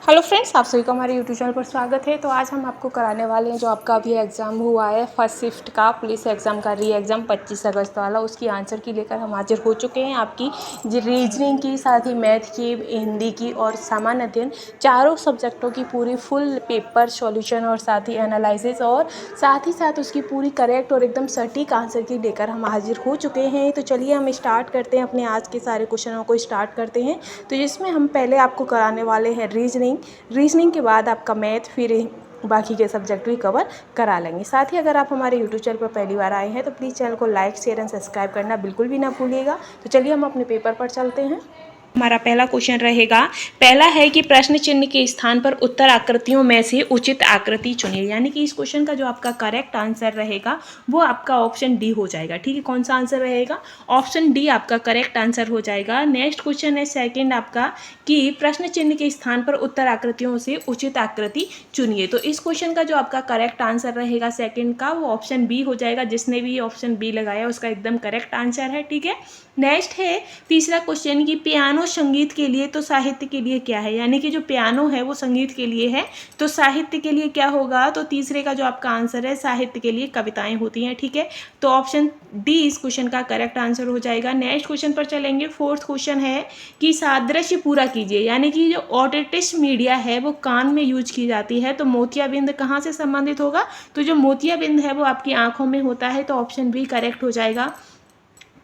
Hello friends, आप सभी का हमारे यूट्यूब चैनल पर स्वागत है। तो आज हम आपको कराने वाले हैं जो आपका अभी एग्ज़ाम हुआ है फर्स्ट शिफ्ट का पुलिस एग्ज़ाम का री एग्ज़ाम 25 अगस्त वाला, उसकी आंसर की लेकर हम हाजिर हो चुके हैं। आपकी रीजनिंग की, साथ ही मैथ की, हिंदी की और सामान्य अध्ययन चारों सब्जेक्टों की पूरी फुल पेपर सॉल्यूशन और साथ ही एनालिसिस और साथ ही साथ उसकी पूरी करेक्ट और एकदम सटीक आंसर की लेकर हम हाजिर हो चुके हैं। तो चलिए हम स्टार्ट करते हैं, अपने आज के सारे क्वेश्चनों को स्टार्ट करते हैं। तो जिसमें हम पहले आपको कराने वाले हैं रीजनिंग के बाद आपका मैथ, फिर बाकी के सब्जेक्ट भी कवर करा लेंगे। साथ ही अगर आप हमारे यूट्यूब चैनल पर पहली बार आए हैं तो प्लीज़ चैनल को लाइक, शेयर एंड सब्सक्राइब करना बिल्कुल भी ना भूलिएगा। तो चलिए हम अपने पेपर पर चलते हैं। हमारा पहला क्वेश्चन रहेगा, पहला है कि प्रश्न चिन्ह के स्थान पर उत्तर आकृतियों में से उचित आकृति चुनिए। यानी कि इस क्वेश्चन का जो आपका करेक्ट आंसर रहेगा वो आपका ऑप्शन डी हो जाएगा। ठीक है, कौन सा आंसर रहेगा? ऑप्शन डी आपका करेक्ट आंसर हो जाएगा। नेक्स्ट क्वेश्चन है सेकंड आपका कि प्रश्न चिन्ह के स्थान पर उत्तर आकृतियों से उचित आकृति चुनिए। तो इस क्वेश्चन का जो आपका करेक्ट आंसर रहेगा सेकंड का, वो ऑप्शन बी हो जाएगा। जिसने भी ऑप्शन बी लगाया उसका एकदम करेक्ट आंसर है। ठीक है, नेक्स्ट है तीसरा क्वेश्चन कि पियानो संगीत के लिए तो साहित्य के लिए क्या है। यानी कि जो पियानो है वो संगीत के लिए है तो साहित्य के लिए क्या होगा? तो तीसरे का जो आपका आंसर है साहित्य के लिए कविताएं होती हैं। ठीक है, तो ऑप्शन डी इस क्वेश्चन का करेक्ट आंसर हो जाएगा। नेक्स्ट क्वेश्चन पर चलेंगे। फोर्थ क्वेश्चन है कि सादृश्य पूरा कीजिए। यानी कि जो ऑटिटिस मीडिया है वो कान में यूज की जाती है तो मोतियाबिंद कहाँ से संबंधित होगा? तो जो मोतियाबिंद है वो आपकी आंखों में होता है तो ऑप्शन बी करेक्ट हो जाएगा।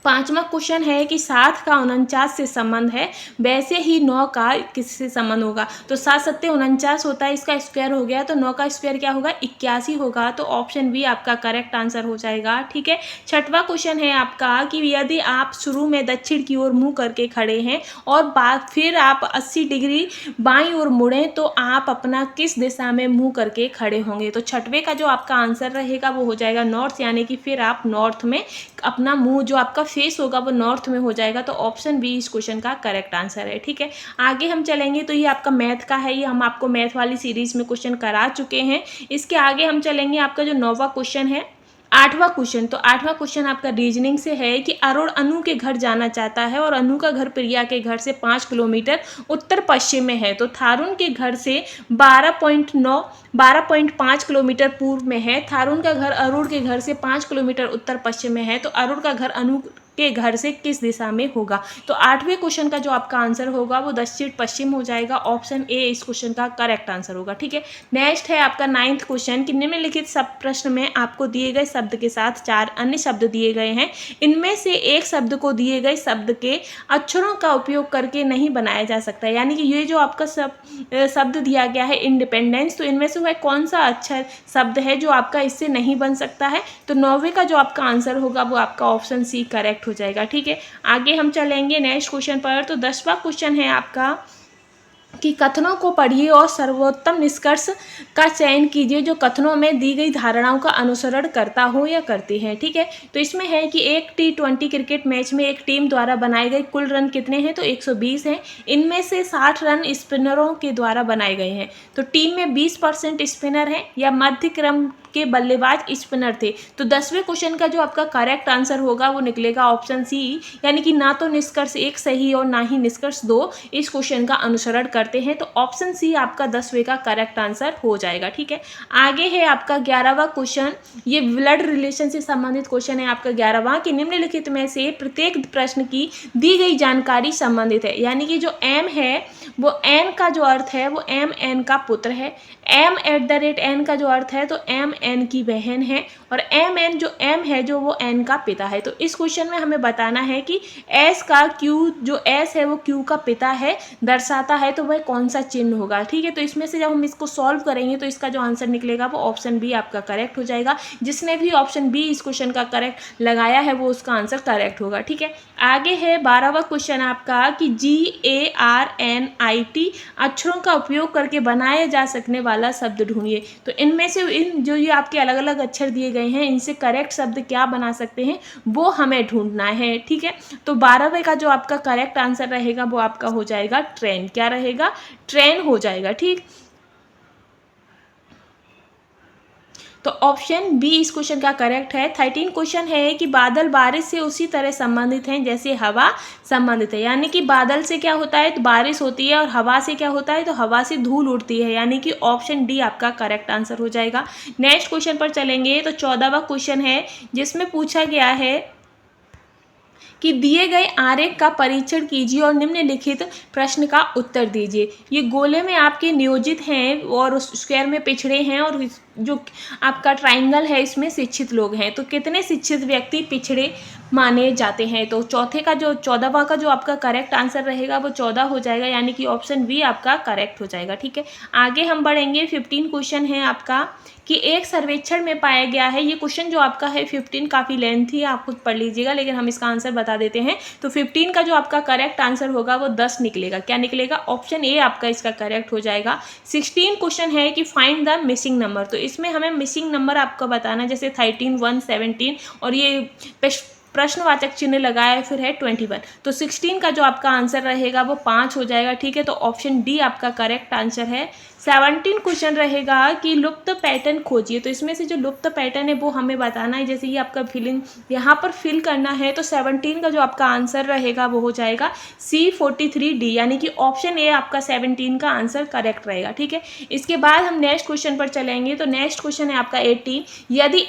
पांचवा क्वेश्चन है कि 7 का 49 से संबंध है, वैसे ही 9 का किससे संबंध होगा? तो 7 सत्ते 49 होता है, इसका स्क्वायर हो गया तो 9 का स्क्वायर क्या होगा? 81 होगा। तो ऑप्शन बी आपका करेक्ट आंसर हो जाएगा। ठीक है, छठवां क्वेश्चन है आपका कि यदि आप शुरू में दक्षिण की ओर मुंह करके खड़े हैं और बाद फिर आप 80 डिग्री बाईं ओर मुड़ें तो आप अपना किस दिशा में मुंह करके खड़े होंगे? तो छठवें का जो आपका आंसर रहेगा वो हो जाएगा नॉर्थ। यानी कि फिर आप नॉर्थ में अपना मुंह जो आपका फेस होगा वो नॉर्थ में हो जाएगा। तो ऑप्शन बी इस क्वेश्चन का करेक्ट आंसर है। ठीक है, आगे हम चलेंगे। तो ये आपका मैथ का है, ये हम आपको मैथ वाली सीरीज में क्वेश्चन करा चुके हैं। इसके आगे हम चलेंगे। आपका जो 9वां क्वेश्चन है, 8वां क्वेश्चन, तो 8वां क्वेश्चन आपका रीजनिंग से है कि अरुण अनु के घर जाना चाहता है और अनु का घर प्रिया के घर से 5 किलोमीटर उत्तर पश्चिम में है। तो थारुण के घर से 12.5 किलोमीटर पूर्व में है। थारुण का घर अरुण के घर से 5 किलोमीटर उत्तर पश्चिम में है। तो अरुण का घर अनु के घर से किस दिशा में होगा? तो 8वें क्वेश्चन का जो आपका आंसर होगा वो दक्षिण पश्चिम हो जाएगा। ऑप्शन ए इस क्वेश्चन का करेक्ट आंसर होगा। ठीक है, नेक्स्ट है आपका 9th क्वेश्चन कि निम्नलिखित सब प्रश्न में आपको दिए गए शब्द के साथ 4 अन्य शब्द दिए गए हैं। इनमें से एक शब्द को दिए गए शब्द के अक्षरों का उपयोग करके नहीं बनाया जा सकता। यानी कि ये जो आपका शब्द दिया गया है इंडिपेंडेंस, तो इनमें से वह कौन सा अक्षर शब्द है जो आपका इससे नहीं बन सकता है? तो 9वें का जो आपका आंसर होगा वो आपका ऑप्शन सी करेक्ट हो जाएगा। ठीक है, आगे हम चलेंगे नेक्स्ट क्वेश्चन पर। तो 10वां क्वेश्चन है आपका कि कथनों को पढ़िए और सर्वोत्तम निष्कर्ष का चयन कीजिए जो कथनों में दी गई धारणाओं का अनुसरण करता हो या करती है। ठीक है, तो इसमें है कि एक T20 क्रिकेट मैच में एक टीम द्वारा बनाए गए कुल रन कितने हैं? तो 120 हैं। इनमें से 60 रन स्पिनरों के द्वारा बनाए गए हैं। तो टीम में 20% स्पिनर हैं या मध्य क्रम के बल्लेबाज स्पिनर थे। तो 10वें क्वेश्चन का जो आपका करेक्ट आंसर होगा वो निकलेगा ऑप्शन सी। यानी कि ना तो निष्कर्ष 1 सही और ना ही निष्कर्ष 2 इस क्वेश्चन का अनुसरण करते हैं। तो ऑप्शन सी आपका 10वें का करेक्ट आंसर हो जाएगा। ठीक है, आगे है आपका 11वां क्वेश्चन। ये ब्लड रिलेशन से संबंधित क्वेश्चन है आपका 11वां कि निम्नलिखित में से प्रत्येक प्रश्न की दी गई जानकारी संबंधित है। यानी कि जो एम है वो एन का जो अर्थ है वो एम एन का पुत्र है। m@n का जो अर्थ है तो एम एन की बहन है और एम एन जो एम है जो वो एन का पिता है। तो इस क्वेश्चन में हमें बताना है कि एस का क्यू, जो एस है वो क्यू का पिता है दर्शाता है, तो वह कौन सा चिन्ह होगा? ठीक है, तो इसमें से जब हम इसको सॉल्व करेंगे तो इसका जो आंसर निकलेगा वो ऑप्शन बी आपका करेक्ट हो जाएगा। जिसने भी ऑप्शन बी इस क्वेश्चन का करेक्ट लगाया है वो उसका आंसर करेक्ट होगा। ठीक है, आगे है 12वां क्वेश्चन आपका कि GARNIT अक्षरों का उपयोग करके बनाए जा सकने वाला शब्द ढूंढिए। तो इनमें से इन जो ये आपके अलग अलग अक्षर दिए गए हैं इनसे करेक्ट शब्द क्या बना सकते हैं वो हमें ढूंढना है। ठीक है, तो 12वें का जो आपका करेक्ट आंसर रहेगा वो आपका हो जाएगा ट्रेन। क्या रहेगा? ट्रेन हो जाएगा। ठीक, तो ऑप्शन बी इस क्वेश्चन का करेक्ट है। 13 क्वेश्चन है कि बादल बारिश से उसी तरह संबंधित हैं जैसे हवा संबंधित है, यानी कि बादल से क्या होता है तो बारिश होती है, और हवा से क्या होता है तो हवा से धूल उड़ती है, यानी कि ऑप्शन डी आपका करेक्ट आंसर हो जाएगा। नेक्स्ट क्वेश्चन पर चलेंगे तो 14वां क्वेश्चन है जिसमें पूछा गया है कि दिए गए आरेख का परीक्षण कीजिए और निम्नलिखित प्रश्न का उत्तर दीजिए। ये गोले में आपके नियोजित हैं और स्क्वायर में पिछड़े हैं, और जो आपका ट्राइंगल है इसमें शिक्षित लोग हैं। तो कितने शिक्षित व्यक्ति पिछड़े माने जाते हैं? तो चौथे का जो 14वां का जो आपका करेक्ट आंसर रहेगा वो 14 हो जाएगा, यानी कि ऑप्शन बी आपका करेक्ट हो जाएगा। ठीक है, आगे हम बढ़ेंगे। 15 क्वेश्चन है आपका कि एक सर्वेक्षण में पाया गया है, ये क्वेश्चन जो आपका है 15 काफ़ी लेंथी है, आप खुद पढ़ लीजिएगा, लेकिन हम इसका आंसर बता देते हैं। तो 15 का जो आपका करेक्ट आंसर होगा वो 10 निकलेगा। क्या निकलेगा? ऑप्शन ए आपका इसका करेक्ट हो जाएगा। 16 क्वेश्चन है कि फाइंड द मिसिंग नंबर, तो इसमें हमें मिसिंग नंबर आपको बताना, जैसे 13, 1, 17 और ये प्रश्नवाचक चिन्ह लगाया फिर है 21। तो 16 का जो आपका आंसर रहेगा वो 5 हो जाएगा। ठीक है, तो ऑप्शन डी आपका करेक्ट आंसर है। 17 क्वेश्चन रहेगा कि लुप्त पैटर्न खोजिए, तो इसमें से जो लुप्त पैटर्न है वो हमें बताना है, जैसे ये आपका फिलिंग यहाँ पर फिल करना है। तो 17 का जो आपका आंसर रहेगा वो हो जाएगा C43D, यानी कि ऑप्शन ए आपका 17 का आंसर करेक्ट रहेगा। ठीक है, इसके बाद हम नेक्स्ट क्वेश्चन पर चलेंगे। तो नेक्स्ट क्वेश्चन है आपका 18, यदि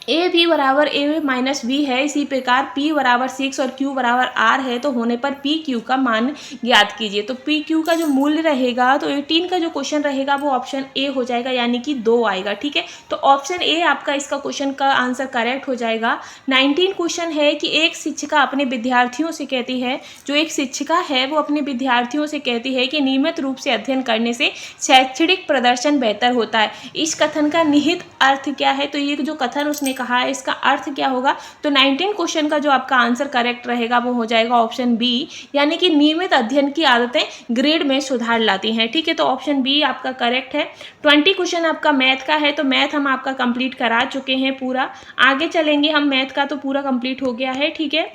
ए बी बराबर ए माइनस बी है, इसी प्रकार P बराबर 6 और Q बराबर R है, तो होने पर पी क्यू का मान ज्ञात कीजिए। तो पी क्यू का जो मूल्य रहेगा, तो 18 का जो क्वेश्चन रहेगा वो ऑप्शन ए हो जाएगा, यानी कि 2 आएगा। ठीक है, तो ऑप्शन ए आपका इसका क्वेश्चन का आंसर करेक्ट हो जाएगा। 19 क्वेश्चन है कि एक शिक्षिका अपने विद्यार्थियों से कहती है, जो एक शिक्षिका है वो अपने विद्यार्थियों से कहती है कि नियमित रूप से अध्ययन करने से शैक्षणिक प्रदर्शन बेहतर होता है। इस कथन का निहित अर्थ क्या है? तो ये जो कथन उसने कहा है इसका अर्थ क्या होगा? तो 19 क्वेश्चन का जो आपका आंसर करेक्ट रहेगा वो हो जाएगा ऑप्शन बी, यानी कि नियमित अध्ययन की आदतें ग्रेड में सुधार लाती हैं। ठीक है, तो ऑप्शन बी आपका करेक्ट है। 20 क्वेश्चन आपका मैथ का है, तो मैथ हम आपका कंप्लीट करा चुके हैं पूरा। आगे चलेंगे हम, मैथ का तो पूरा कंप्लीट हो गया है। ठीक है,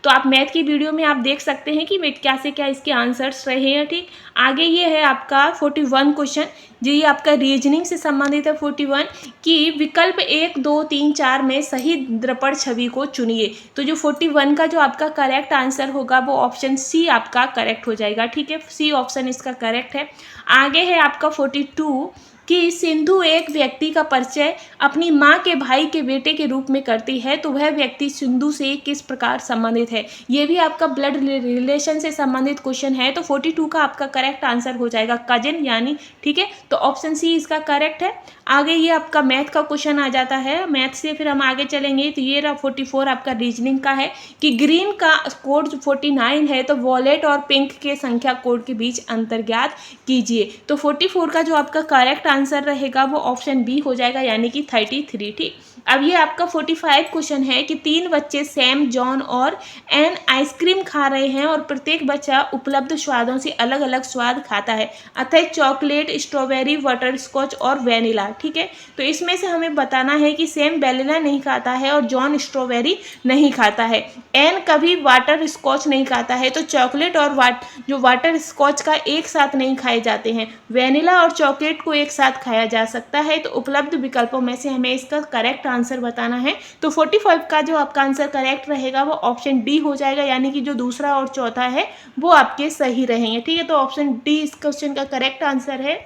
तो आप मैथ की वीडियो में आप देख सकते हैं कि क्या से क्या इसके आंसर्स रहे हैं। ठीक, आगे ये है आपका 41 क्वेश्चन, जो ये आपका रीजनिंग से संबंधित है। 41 कि विकल्प 1, 2, 3, 4 में सही दर्पण छवि को चुनिए। तो जो 41 का जो आपका करेक्ट आंसर होगा वो ऑप्शन सी आपका करेक्ट हो जाएगा। ठीक है, सी ऑप्शन इसका करेक्ट है। आगे है आपका 42 कि सिंधु एक व्यक्ति का परिचय अपनी माँ के भाई के बेटे के रूप में करती है, तो वह व्यक्ति सिंधु से किस प्रकार संबंधित है? ये भी आपका ब्लड रिलेशन से संबंधित क्वेश्चन है। तो 42 का आपका करेक्ट आंसर हो जाएगा कजिन, यानी ठीक है, तो ऑप्शन सी इसका करेक्ट है। आगे ये आपका मैथ का क्वेश्चन आ जाता है, मैथ से फिर हम आगे चलेंगे। तो ये रहा 44 आपका रीजनिंग का है कि ग्रीन का कोड 49 है, तो वॉलेट और पिंक के संख्या कोड के बीच अंतर ज्ञात कीजिए। तो 44 का जो आपका करेक्ट आंसर रहेगा वो ऑप्शन बी हो जाएगा, यानी कि 33। ठीक, अब ये आपका 45 क्वेश्चन है कि 3 बच्चे सैम, जॉन और एन आइसक्रीम खा रहे हैं और प्रत्येक बच्चा उपलब्ध स्वादों से अलग अलग स्वाद खाता है, अतः चॉकलेट, स्ट्रॉबेरी, बटर स्कॉच और वेनिला। ठीक है, तो इसमें से हमें बताना है कि सैम वेनिला नहीं खाता है और जॉन स्ट्रॉबेरी नहीं खाता है, एन कभी वाटर स्कॉच नहीं खाता है, तो चॉकलेट और जो वाटर स्कॉच का एक साथ नहीं खाए जाते हैं, वेनिला और चॉकलेट को एक साथ खाया जा सकता है। तो उपलब्ध विकल्पों में से हमें इसका करेक्ट आंसर बताना है। तो 45 का जो आपका आंसर करेक्ट रहेगा वो ऑप्शन डी हो जाएगा, यानी कि जो दूसरा और चौथा है वो आपके सही रहेंगे। ठीक है, तो ऑप्शन डी इस क्वेश्चन का करेक्ट आंसर है।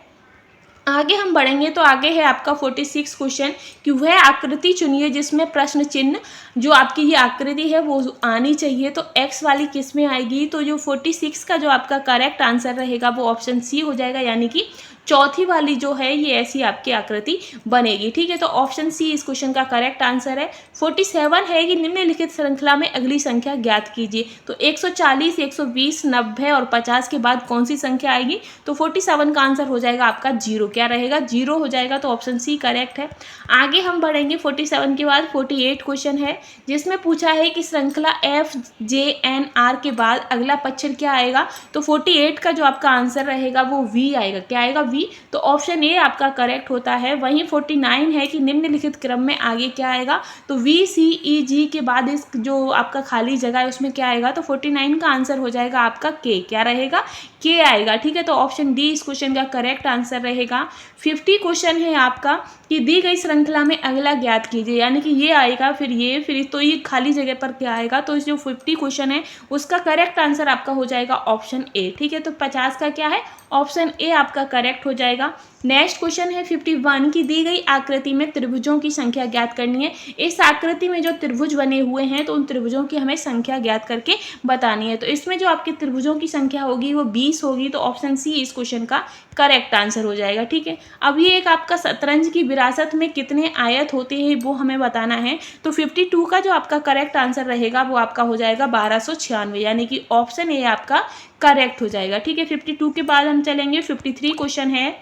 आगे हम बढ़ेंगे तो आगे है आपका 46 क्वेश्चन कि वह आकृति चुनिए जिसमें प्रश्न चिन्ह, जो आपकी ये आकृति है वो आनी चाहिए, तो एक्स वाली किस में आएगी? तो जो 46 का जो आपका करेक्ट आंसर रहेगा वो ऑप्शन सी हो जाएगा, यानी कि चौथी वाली जो है ये ऐसी आपकी आकृति बनेगी। ठीक है, तो ऑप्शन सी इस क्वेश्चन का करेक्ट आंसर है। 47 है कि निम्नलिखित श्रृंखला में अगली संख्या ज्ञात कीजिए। तो 140, 120, 90 और 50 के बाद कौन सी संख्या आएगी? तो 47 का आंसर हो जाएगा आपका 0। क्या रहेगा? 0 हो जाएगा, तो ऑप्शन सी करेक्ट है। आगे हम बढ़ेंगे 47 के बाद 48 क्वेश्चन है, जिसमें पूछा है कि श्रृंखला FJNR के बाद अगला पक्षर क्या आएगा? तो 48 का जो आपका आंसर रहेगा वो V आएगा। क्या आएगा? V होगी, तो ऑप्शन ए आपका करेक्ट होता है। वहीं 49 है कि निम्नलिखित क्रम में आगे क्या आएगा, तो VCEG के बाद इस जो आपका खाली जगह है उसमें क्या आएगा, तो 49 का आंसर हो जाएगा आपका के, क्या रहेगा, के आएगा। ठीक है, तो ऑप्शन डी इस क्वेश्चन का करेक्ट आंसर रहेगा। 50 क्वेश्चन है आपका कि दी गई श्रृंखला में अगला ज्ञात कीजिए, यानी कि ये आएगा फिर ये फिर तो ये खाली जगह पर क्या आएगा, तो इस जो 50 क्वेश्चन है उसका करेक्ट आंसर आपका हो जाएगा ऑप्शन ए। ठीक है, तो 50 का क्या है, ऑप्शन ए आपका करेक्ट हो जाएगा। नेक्स्ट क्वेश्चन है 51 की दी गई आकृति में त्रिभुजों की संख्या ज्ञात करनी है। इस आकृति में जो त्रिभुज बने हुए हैं तो उन त्रिभुजों की हमें संख्या ज्ञात करके बतानी है। तो इसमें जो आपके त्रिभुजों की संख्या होगी वो 20 होगी, तो ऑप्शन सी इस क्वेश्चन का करेक्ट आंसर हो जाएगा। ठीक है, अब ये एक आपका शतरंज की विरासत में कितने आयत होते हैं वो हमें बताना है। तो 52 का जो आपका करेक्ट आंसर रहेगा वो आपका हो जाएगा 1296, यानी कि ऑप्शन ए आपका करेक्ट हो जाएगा। ठीक है, 52 के बाद हम चलेंगे 53 क्वेश्चन है।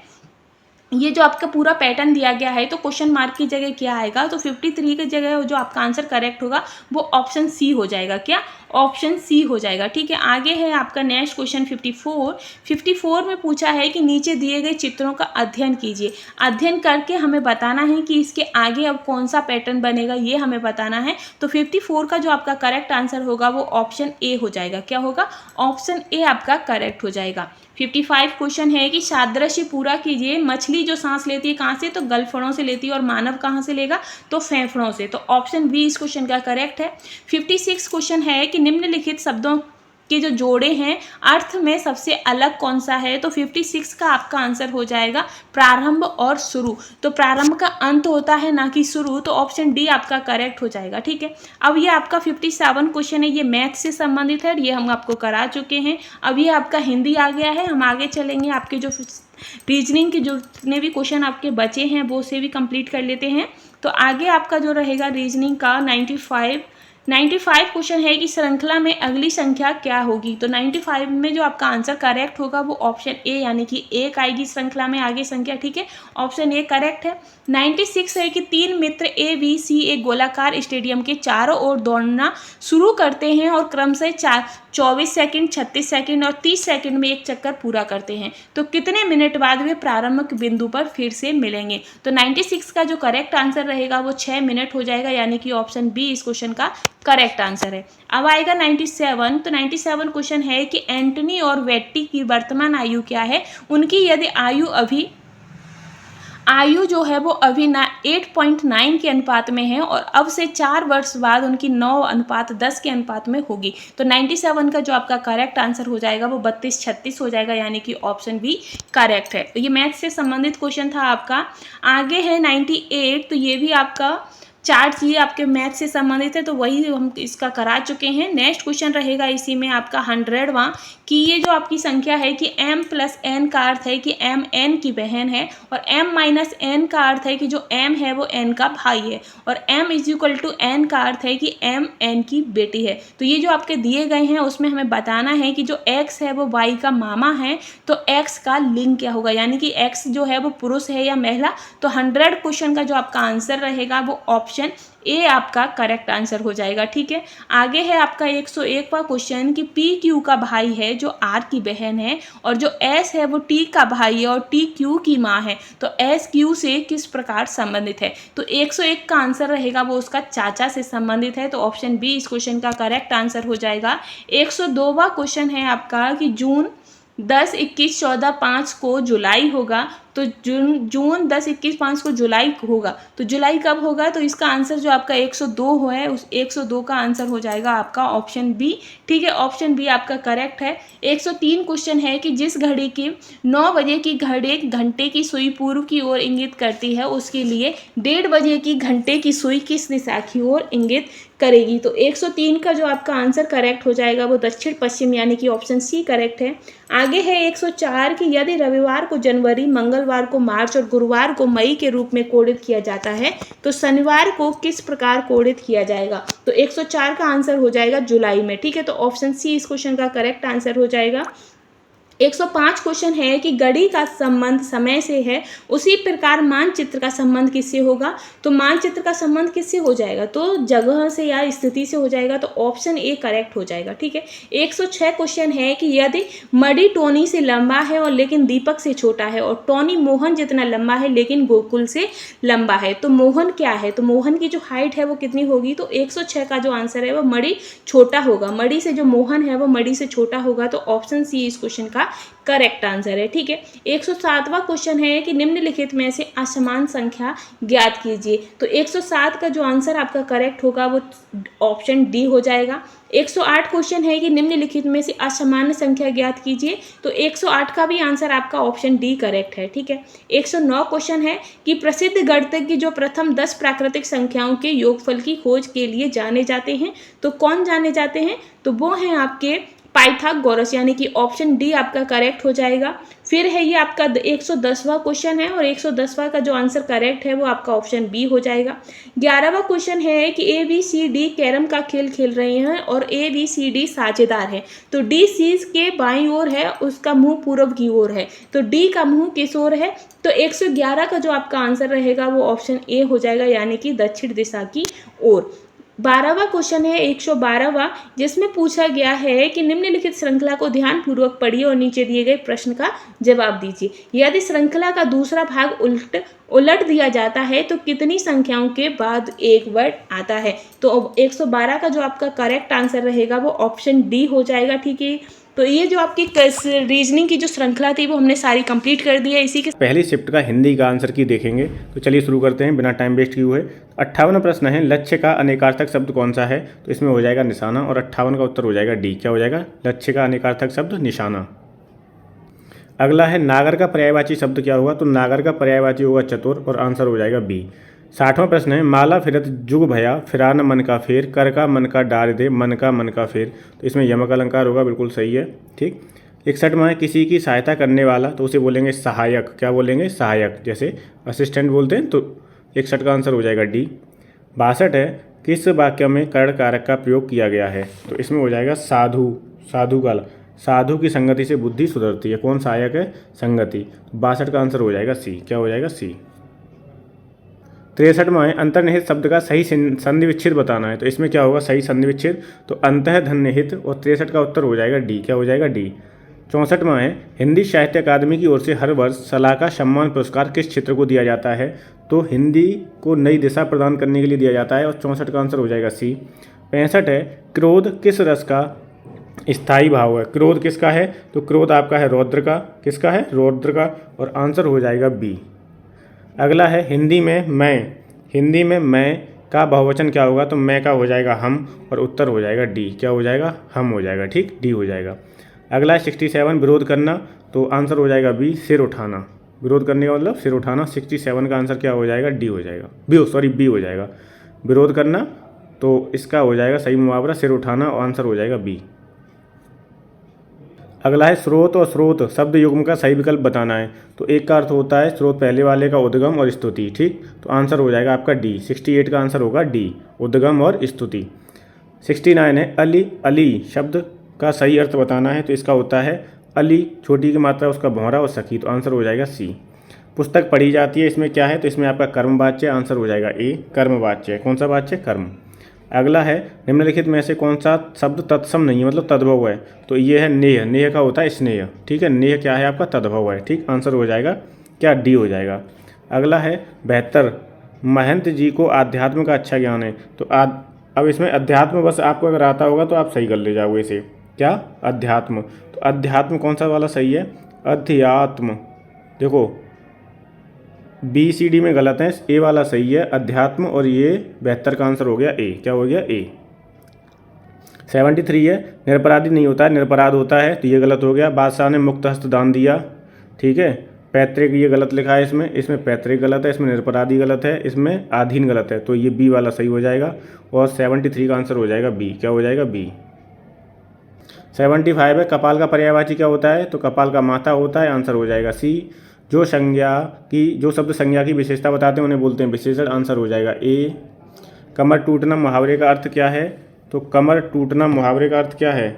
ये जो आपका पूरा पैटर्न दिया गया है तो क्वेश्चन मार्क की जगह क्या आएगा, तो 53 की जगह जो आपका आंसर करेक्ट होगा वो ऑप्शन सी हो जाएगा, क्या, ऑप्शन सी हो जाएगा। ठीक है, आगे है आपका नेक्स्ट क्वेश्चन 54 में पूछा है कि नीचे दिए गए चित्रों का अध्ययन कीजिए। अध्ययन करके हमें बताना है कि इसके आगे अब कौन सा पैटर्न बनेगा, ये हमें बताना है। तो 54 का जो आपका करेक्ट आंसर होगा वो ऑप्शन ए हो जाएगा, क्या होगा, ऑप्शन ए आपका करेक्ट हो जाएगा। 55 क्वेश्चन है कि सादृश्य पूरा कीजिए। मछली जो सांस लेती है कहाँ से, तो गलफड़ों से लेती है, और मानव कहाँ से लेगा, तो फेफड़ों से, तो ऑप्शन बी इस क्वेश्चन का करेक्ट है। 56 क्वेश्चन है कि निम्नलिखित शब्दों के जो जोड़े हैं अर्थ में सबसे अलग कौन सा है, तो 56 का आपका आंसर हो जाएगा प्रारंभ और शुरू। तो प्रारंभ का अंत होता है ना कि शुरू, तो ऑप्शन डी आपका करेक्ट हो जाएगा। ठीक है, अब ये आपका 57 क्वेश्चन है, ये मैथ से संबंधित है, ये हम आपको करा चुके हैं। अब ये आपका हिंदी आ गया है। हम आगे चलेंगे, आपके जो रीजनिंग के जो जितने भी क्वेश्चन आपके बचे हैं वो से भी कंप्लीट कर लेते हैं। तो आगे आपका जो रहेगा रीजनिंग का 95 क्वेश्चन है कि श्रृंखला में अगली संख्या क्या होगी। तो 95 में जो आपका आंसर करेक्ट होगा वो ऑप्शन ए, यानी कि एक आएगी श्रृंखला में आगे संख्या। ठीक है, ऑप्शन ए करेक्ट है। 96 है कि 3 मित्र ABC एक गोलाकार स्टेडियम के चारों ओर दौड़ना शुरू करते हैं और क्रमशः 24 सेकंड, 36 सेकंड और 30 सेकंड में एक चक्कर पूरा करते हैं, तो कितने मिनट बाद वे प्रारंभिक बिंदु पर फिर से मिलेंगे। तो 96 का जो करेक्ट आंसर रहेगा वो 6 मिनट हो जाएगा, यानी कि ऑप्शन बी इस क्वेश्चन का करेक्ट आंसर है। अब आएगा 97। तो 97 क्वेश्चन है कि एंटनी और वेट्टी की वर्तमान आयु क्या है। उनकी यदि आयु जो है वो अभी 8.9 के अनुपात में है और अब से 4 वर्ष बाद उनकी 9:10 के अनुपात में होगी। तो 97 का जो आपका करेक्ट आंसर हो जाएगा वो 32-36 हो जाएगा, यानी कि ऑप्शन बी करेक्ट है। तो ये मैथ से संबंधित क्वेश्चन था आपका। आगे है 98, तो ये भी आपका चार्ट ये आपके मैथ से संबंधित है, तो वही हम इसका करा चुके हैं। नेक्स्ट क्वेश्चन रहेगा इसी में आपका 100वां कि ये जो आपकी संख्या है कि m + n का अर्थ है कि m n की बहन है और m - n का अर्थ है कि जो m है वो n का भाई है और m = n का अर्थ है कि m n की बेटी है। तो ये जो आपके दिए गए हैं उसमें हमें बताना है कि जो x है वो y का मामा है, तो x का लिंग क्या होगा, यानी कि x जो है वो पुरुष है या महिला। तो 100 क्वेश्चन का जो आपका आंसर रहेगा वो ऑप्शन ए आपका करेक्ट आंसर हो जाएगा। ठीक है, आगे है आपका 101वां क्वेश्चन कि पी क्यू का भाई है जो आर की बहन है और जो एस है वो टी का भाई है और टी क्यू की माँ है, तो एस क्यू से किस प्रकार संबंधित है। तो 101 का आंसर रहेगा वो उसका चाचा से संबंधित है, तो ऑप्शन बी इस क्वेश्चन का करेक्ट आंसर हो जाएगा। 102वां क्वेश्चन है आपका कि जून 10, 21, 14, 5 को जुलाई होगा, तो जून 10, 21, 5 को जुलाई होगा, तो जुलाई कब होगा, तो इसका आंसर जो आपका 102 है उस 102 का आंसर हो जाएगा आपका ऑप्शन बी। ठीक है, ऑप्शन बी आपका करेक्ट है। 103 क्वेश्चन है कि जिस घड़ी की 9 बजे की घंटे की सुई पूर्व की ओर इंगित करती है उसके लिए 1:30 बजे की घंटे की सुई किस दिशा की ओर इंगित करेगी। तो 103 का जो आपका आंसर करेक्ट हो जाएगा वो दक्षिण पश्चिम, यानी कि ऑप्शन सी करेक्ट है। आगे है 104 कि यदि रविवार को जनवरी, मंगलवार को मार्च और गुरुवार को मई के रूप में कोडित किया जाता है तो शनिवार को किस प्रकार कोडित किया जाएगा। तो 104 का आंसर हो जाएगा जुलाई में। ठीक है, तो ऑप्शन सी इस क्वेश्चन का करेक्ट आंसर हो जाएगा। 105 क्वेश्चन है कि घड़ी का संबंध समय से है, उसी प्रकार मानचित्र का संबंध किससे होगा? तो मानचित्र का संबंध किससे हो जाएगा? तो जगह से या स्थिति से हो जाएगा, तो ऑप्शन ए करेक्ट हो जाएगा। ठीक है। 106 क्वेश्चन है कि यदि मणि टोनी से लंबा है और लेकिन दीपक से छोटा है, और टोनी मोहन जितना लंबा है लेकिन गोकुल से लंबा है, तो मोहन क्या है? तो मोहन की जो हाइट है वो कितनी होगी? तो 106 का जो आंसर है वो मणि छोटा होगा। मणि से जो मोहन है वो मणि से छोटा होगा, तो ऑप्शन सी इस क्वेश्चन का करेक्ट आंसर है। ठीक है। 107वां क्वेश्चन है कि निम्नलिखित में से असमान संख्या ज्ञात कीजिए। तो 107 का जो आंसर आपका करेक्ट होगा वो ऑप्शन डी हो जाएगा। 108 क्वेश्चन है कि निम्नलिखित में से असामान्य संख्या ज्ञात कीजिए। तो 108 का भी आंसर आपका ऑप्शन डी करेक्ट है। ठीक है। 109 क्वेश्चन है कि प्रसिद्ध गणितज्ञ जो प्रथम 10 प्राकृतिक संख्याओं के योगफल की खोज के लिए जाने जाते हैं, तो कौन जाने जाते हैं? तो वो हैं आपके पाइथागोरस, यानी कि ऑप्शन डी आपका करेक्ट हो जाएगा। फिर है ये आपका 110वां क्वेश्चन है, और 110वां का जो आंसर करेक्ट है वो आपका ऑप्शन बी हो जाएगा। 11वां क्वेश्चन है कि A B C D carrom का खेल खेल रहे हैं और ए बी सी डी साझेदार हैं, तो डी सी के बाईं ओर है, उसका मुंह पूर्व की ओर है, तो डी का मुंह किस ओर है? तो 111 का जो आपका आंसर रहेगा वो ऑप्शन ए हो जाएगा, यानी कि दक्षिण दिशा की ओर। 12वां क्वेश्चन है 112वां, जिसमें पूछा गया है कि निम्नलिखित श्रृंखला को ध्यानपूर्वक पढ़िए और नीचे दिए गए प्रश्न का जवाब दीजिए। यदि श्रृंखला का दूसरा भाग उलट दिया जाता है तो कितनी संख्याओं के बाद एक वर्ड आता है? तो 112 का जो आपका करेक्ट आंसर रहेगा वो ऑप्शन डी हो जाएगा। ठीक है। तो ये जो आपकी रीजनिंग की जो श्रृंखला थी वो हमने सारी कंप्लीट कर दी है। इसी के पहली शिफ्ट का हिंदी का आंसर की देखेंगे। तो चलिए शुरू करते हैं बिना टाइम वेस्ट किए हुए। 58वां प्रश्न है, लक्ष्य का अनेकार्थक शब्द कौन सा है? तो इसमें हो जाएगा निशाना, और 58 का उत्तर हो जाएगा डी। क्या हो जाएगा? लक्ष्य का अनेकार्थक शब्द निशाना। अगला है, नागर का पर्यायवाची शब्द क्या होगा? तो नागर का पर्यायवाची होगा चतुर, और आंसर हो जाएगा बी। 60वां प्रश्न है, माला फिरत जुग भया फिरा न मन का फेर, कर का मन का डार दे मन का फेर। तो इसमें यमक अलंकार होगा, बिल्कुल सही है। ठीक। 61वां है, किसी की सहायता करने वाला, तो उसे बोलेंगे सहायक। क्या बोलेंगे? सहायक। जैसे असिस्टेंट बोलते हैं, तो 61 का आंसर हो जाएगा डी। 62 है, किस वाक्य में कर्ण कारक का प्रयोग किया गया है? तो इसमें हो जाएगा साधु। साधु का साधु की संगति से बुद्धि सुधरती है। कौन सहायक है? संगति। 62 का आंसर हो जाएगा सी। क्या हो जाएगा? सी। 63वां है, अंतर्निहित शब्द का सही संधि विच्छेद बताना है। तो इसमें क्या होगा सही संधि विच्छेद? तो अंतः धन्यहित, और 63 का उत्तर हो जाएगा डी। क्या हो जाएगा? डी। 64वां है, हिंदी साहित्य अकादमी की ओर से हर वर्ष सलाहकार सम्मान पुरस्कार किस क्षेत्र को दिया जाता है? तो हिंदी को नई दिशा प्रदान करने के लिए दिया जाता है, और 64 का आंसर हो जाएगा सी। 65 है, क्रोध किस रस का स्थायी भाव है? क्रोध किसका है? तो क्रोध आपका है रौद्र का। किसका है? रौद्र का, और आंसर हो जाएगा बी। अगला है, हिंदी में मैं का बहुवचन क्या होगा? तो मैं का हो जाएगा हम, और उत्तर हो जाएगा डी। क्या हो जाएगा? हम हो जाएगा। ठीक, डी हो जाएगा। अगला है 67, विरोध करना, तो आंसर हो जाएगा बी, सिर उठाना। विरोध करने का मतलब सिर उठाना। 67 का आंसर क्या हो जाएगा? डी हो जाएगा। बी हो जाएगा। विरोध करना, तो इसका हो जाएगा सही मुहावरा सिर उठाना, और आंसर हो जाएगा बी। अगला है, स्रोत और स्रोत शब्द युग्म का सही विकल्प बताना है। तो एक का अर्थ होता है स्रोत पहले वाले का उद्गम और स्तुति। ठीक, तो आंसर हो जाएगा आपका डी। 68 का आंसर होगा डी, उद्गम और स्तुति। 69 है, अली शब्द का सही अर्थ बताना है। तो इसका होता है अली, छोटी की मात्रा उसका भौरा और सखी। तो आंसर हो जाएगा सी। पुस्तक पढ़ी जाती है, इसमें क्या है? तो इसमें आपका कर्मवाच्य, आंसर हो जाएगा ए, कर्मवाच्य। कौन सा वाच्य? कर्म। अगला है, निम्नलिखित में से कौन सा शब्द तत्सम नहीं है, मतलब तद्भव है? तो ये है नेह। नेह का होता है स्नेह। ठीक है, नेह क्या है आपका? तद्भव है। ठीक, आंसर हो जाएगा क्या? डी हो जाएगा। अगला है, बेहतर महंत जी को आध्यात्म का अच्छा ज्ञान है। तो अब इसमें अध्यात्म बस आपको अगर आता होगा तो आप सही कर ले जाओगे इसे। क्या? अध्यात्म। तो अध्यात्म कौन सा वाला सही है? अध्यात्म। देखो बी सी डी में गलत है, ए वाला सही है अध्यात्म, और ये बेहतर का आंसर हो गया ए। क्या हो गया? ए। 73 है, निरपराधी नहीं होता है, निरपराध होता है। तो ये गलत हो गया। बादशाह ने मुक्त हस्त दान दिया। ठीक है, पैतृक ये गलत लिखा है इसमें पैतृक गलत है, इसमें निरपराधी गलत है, इसमें आधीन गलत है। तो ये बी वाला सही हो जाएगा, और 73 का आंसर हो जाएगा बी। क्या हो जाएगा? बी। 75 है, कपाल का पर्यायवाची क्या होता है? तो कपाल का माथा होता है, आंसर हो जाएगा सी। जो शब्द संज्ञा की विशेषता बताते हैं उन्हें बोलते हैं विशेषण, आंसर हो जाएगा ए। कमर टूटना मुहावरे का अर्थ क्या है? तो कमर टूटना मुहावरे का अर्थ क्या है?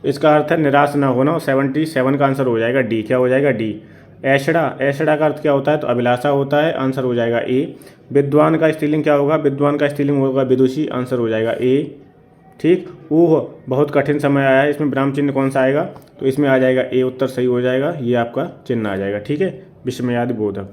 तो इसका अर्थ है निराश ना होना, और 77 का आंसर हो जाएगा डी। क्या हो जाएगा डी। ऐशड़ा, ऐशड़ा का अर्थ क्या होता है, तो अभिलाषा होता है, आंसर हो जाएगा ए। विद्वान का स्त्रीलिंग क्या होगा, विद्वान का स्त्रीलिंग होगा विदुषी, आंसर हो जाएगा ए। ठीक। ऊह, बहुत कठिन समय आया है, इसमें विराम चिन्ह कौन सा आएगा, तो इसमें आ जाएगा ए, उत्तर सही हो जाएगा, ये आपका चिन्ह आ जाएगा। ठीक है, विस्मयादि बोधक।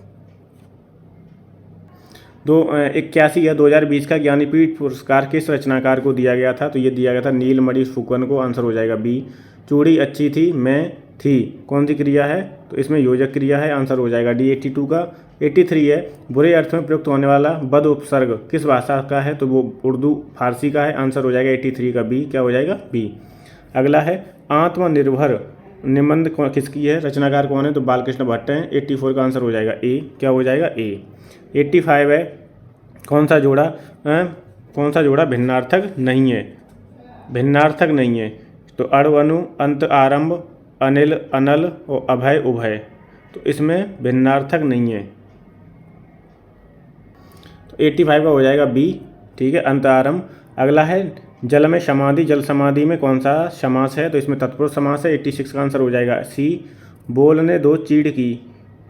81 या 2020 का ज्ञानपीठ पुरस्कार किस रचनाकार को दिया गया था, तो ये दिया गया था नीलमणि फुकन को, आंसर हो जाएगा बी। चूड़ी अच्छी थी, मैं थी, कौन सी क्रिया है, तो इसमें योजक क्रिया है, आंसर हो जाएगा डी। 82 का 83 है, बुरे अर्थ में प्रयुक्त होने वाला बद उपसर्ग किस भाषा का है, तो वो उर्दू फारसी का है, आंसर हो जाएगा 83 का बी। क्या हो जाएगा बी। अगला है आत्मनिर्भर निबंध किसकी है, रचनाकार कौन है, तो बालकृष्ण भट्ट हैं, 84 का आंसर हो जाएगा ए। क्या हो जाएगा ए। 85 है, कौन सा जोड़ा भिन्नार्थक नहीं है, भिन्नार्थक नहीं है, तो अणु अनु अंत आरंभ अनिल अनल और अभय उभय, तो इसमें भिन्नार्थक नहीं है, तो 85 का हो जाएगा बी। ठीक है, अंत आरंभ। अगला है जल में समाधि, जल समाधि में कौन सा समास है, तो इसमें तत्पुरुष समास है, 86 का आंसर हो जाएगा सी। बोलने दो चीड़ की,